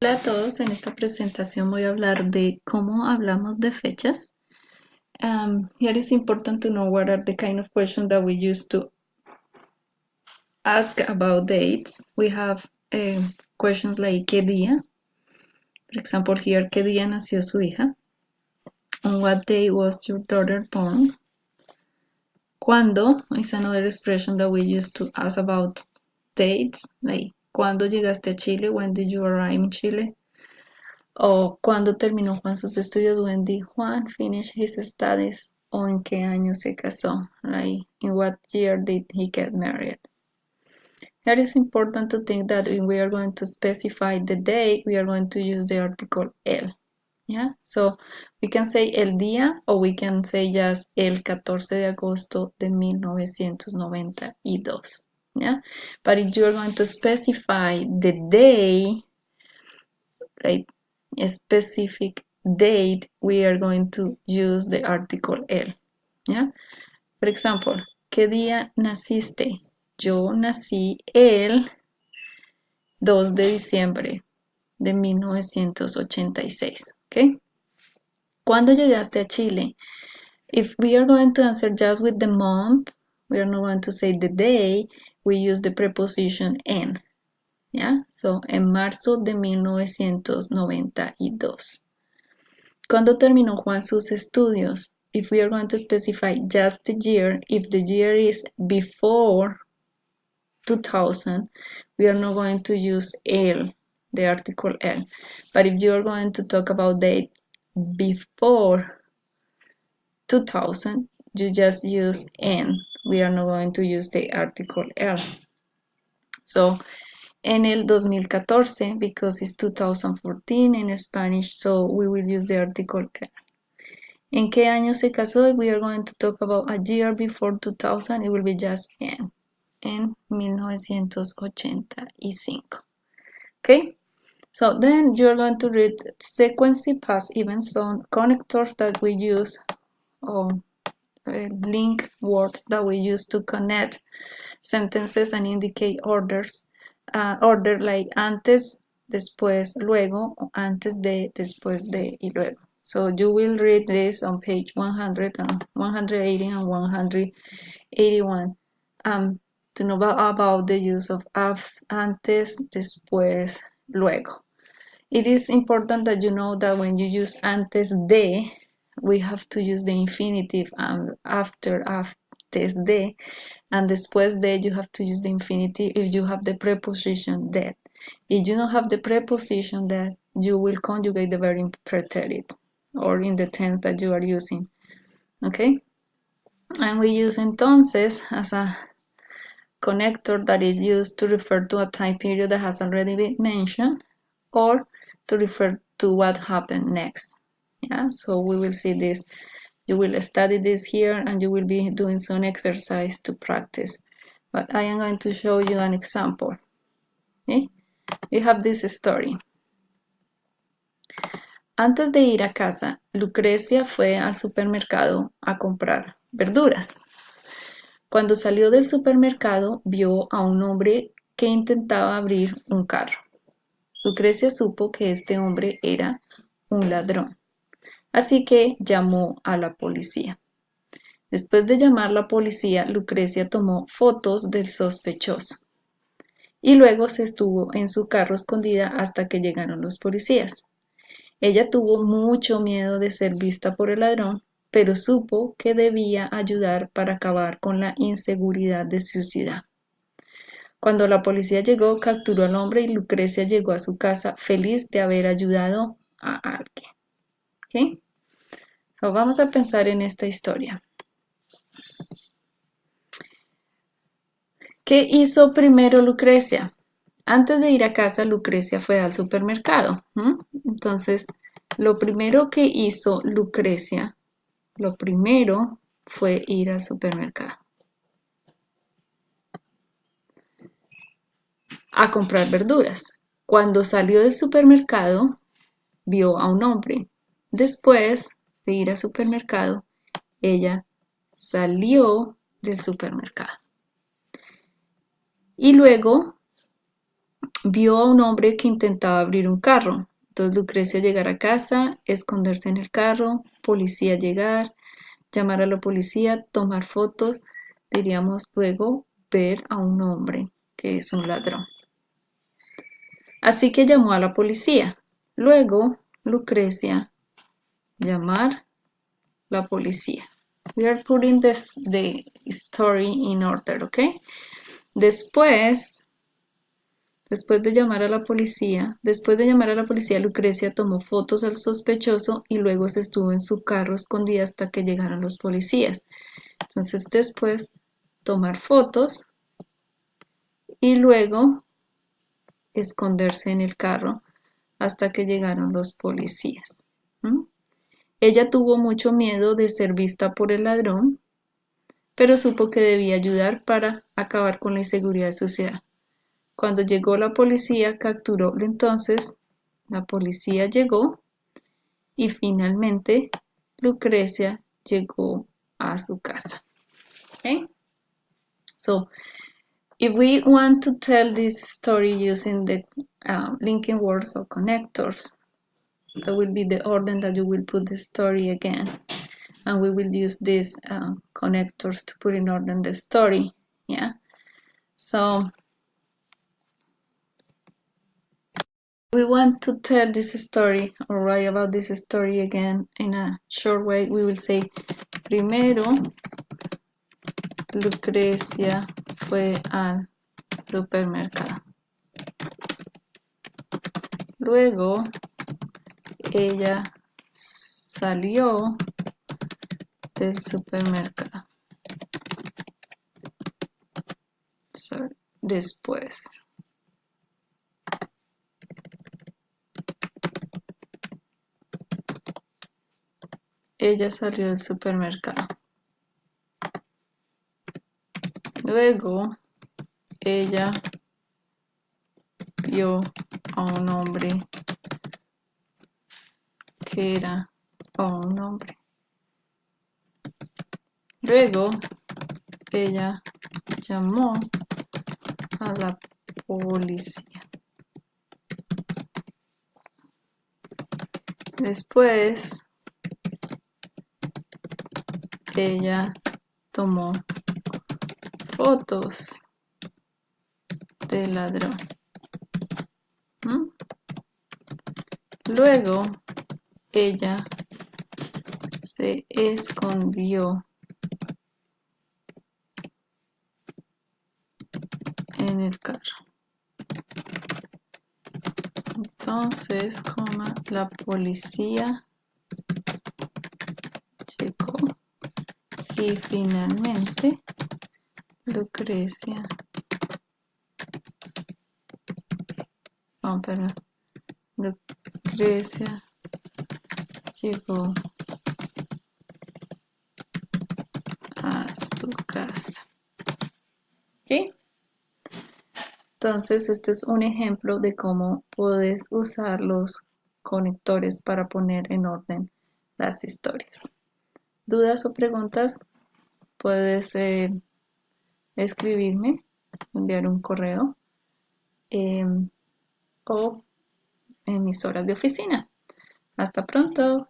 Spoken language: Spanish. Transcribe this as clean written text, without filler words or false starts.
Hola a todos, en esta presentación voy a hablar de cómo hablamos de fechas. Here it's important to know what are the kind of questions that we use to ask about dates. We have questions like ¿qué día? For example, here, ¿qué día nació su hija? On what day was your daughter born? ¿Cuándo? Is another expression that we use to ask about dates, like ¿cuándo llegaste a Chile? When did you arrive in Chile? O cuándo terminó Juan sus estudios, when did Juan finish his studies, o en qué año se casó, like in what year did he get married. It is important to think that when we are going to specify the day, we are going to use the article el. Yeah, so we can say el día or we can say just el 14 de agosto de 1992. Yeah, but if you're going to specify the day, like a specific date, we are going to use the article el. ¿Ya? Por ejemplo, ¿qué día naciste? Yo nací el 2 de diciembre de 1986. ¿Ok? ¿Cuándo llegaste a Chile? If we are going to answer just with the month, we are not going to say the day, we use the preposition en. ¿Ya? So, en marzo de 1992. ¿Cuándo terminó Juan sus estudios? If we are going to specify just the year, if the year is before 2000, we are not going to use el, the article el. But if you are going to talk about date before 2000, you just use en. We are not going to use the article el. So, en el 2014, because it's 2014 in Spanish, so we will use the article el. ¿En qué año se casó? If we are going to talk about a year before 2000, it will be just en 1985. Okay? So then you're going to read sequence past events, on connectors that we use, or link words that we use to connect sentences and indicate orders. Order like antes, después, luego, o antes de, después de y luego. So you will read this on page 100 and 180 and 181 to know about the use of antes, después, luego. It is important that you know that when you use antes de, we have to use the infinitive, and after antes de, and después de, you have to use the infinitive if you have the preposition that. If you don't have the preposition that, you will conjugate the verb in preterite or in the tense that you are using. Okay? And we use entonces as a connector that is used to refer to a time period that has already been mentioned or to refer to what happened next. Yeah, so we will see this. You will study this here and you will be doing some exercise to practice. But I am going to show you an example. Okay? You have this story. Antes de ir a casa, Lucrecia fue al supermercado a comprar verduras. Cuando salió del supermercado, vio a un hombre que intentaba abrir un carro. Lucrecia supo que este hombre era un ladrón, así que llamó a la policía. Después de llamar a la policía, Lucrecia tomó fotos del sospechoso y luego se estuvo en su carro escondida hasta que llegaron los policías. Ella tuvo mucho miedo de ser vista por el ladrón, pero supo que debía ayudar para acabar con la inseguridad de su ciudad. Cuando la policía llegó, capturó al hombre y Lucrecia llegó a su casa feliz de haber ayudado a alguien. ¿Okay? So, vamos a pensar en esta historia. ¿Qué hizo primero Lucrecia? Antes de ir a casa, Lucrecia fue al supermercado. Entonces, lo primero que hizo Lucrecia, lo primero fue ir al supermercado a comprar verduras. Cuando salió del supermercado, vio a un hombre. Después de ir al supermercado, ella salió del supermercado. Y luego vio a un hombre que intentaba abrir un carro. Entonces Lucrecia llegar a casa, esconderse en el carro, policía llegar, llamar a la policía, tomar fotos, diríamos luego ver a un hombre que es un ladrón. Así que llamó a la policía. Luego Lucrecia llamar la policía. We are putting the story in order, ¿ok? Después de llamar a la policía, Lucrecia tomó fotos al sospechoso y luego se estuvo en su carro escondida hasta que llegaron los policías. Entonces después tomar fotos y luego esconderse en el carro hasta que llegaron los policías. ¿Mm? Ella tuvo mucho miedo de ser vista por el ladrón, pero supo que debía ayudar para acabar con la inseguridad de su ciudad. Cuando llegó la policía, entonces la policía llegó y finalmente Lucrecia llegó a su casa. Okay? So, if we want to tell this story using the linking words or connectors, that will be the order that you will put the story again. And we will use these connectors to put in order the story. Yeah. So we want to tell this story or write about this story again in a short way. We will say, primero, Lucrecia fue al supermercado. Luego, ella salió del supermercado. Después. Ella salió del supermercado. Luego, ella vio a un hombre que era un hombre. Luego, ella llamó a la policía. Después, ella tomó fotos del ladrón. Luego, ella se escondió en el carro. Entonces, la policía llegó y finalmente Lucrecia, Lucrecia llegó a su casa. ¿Ok? Entonces, este es un ejemplo de cómo puedes usar los conectores para poner en orden las historias. ¿Dudas o preguntas? Puedes escribirme, enviar un correo o en mis horas de oficina. Hasta pronto.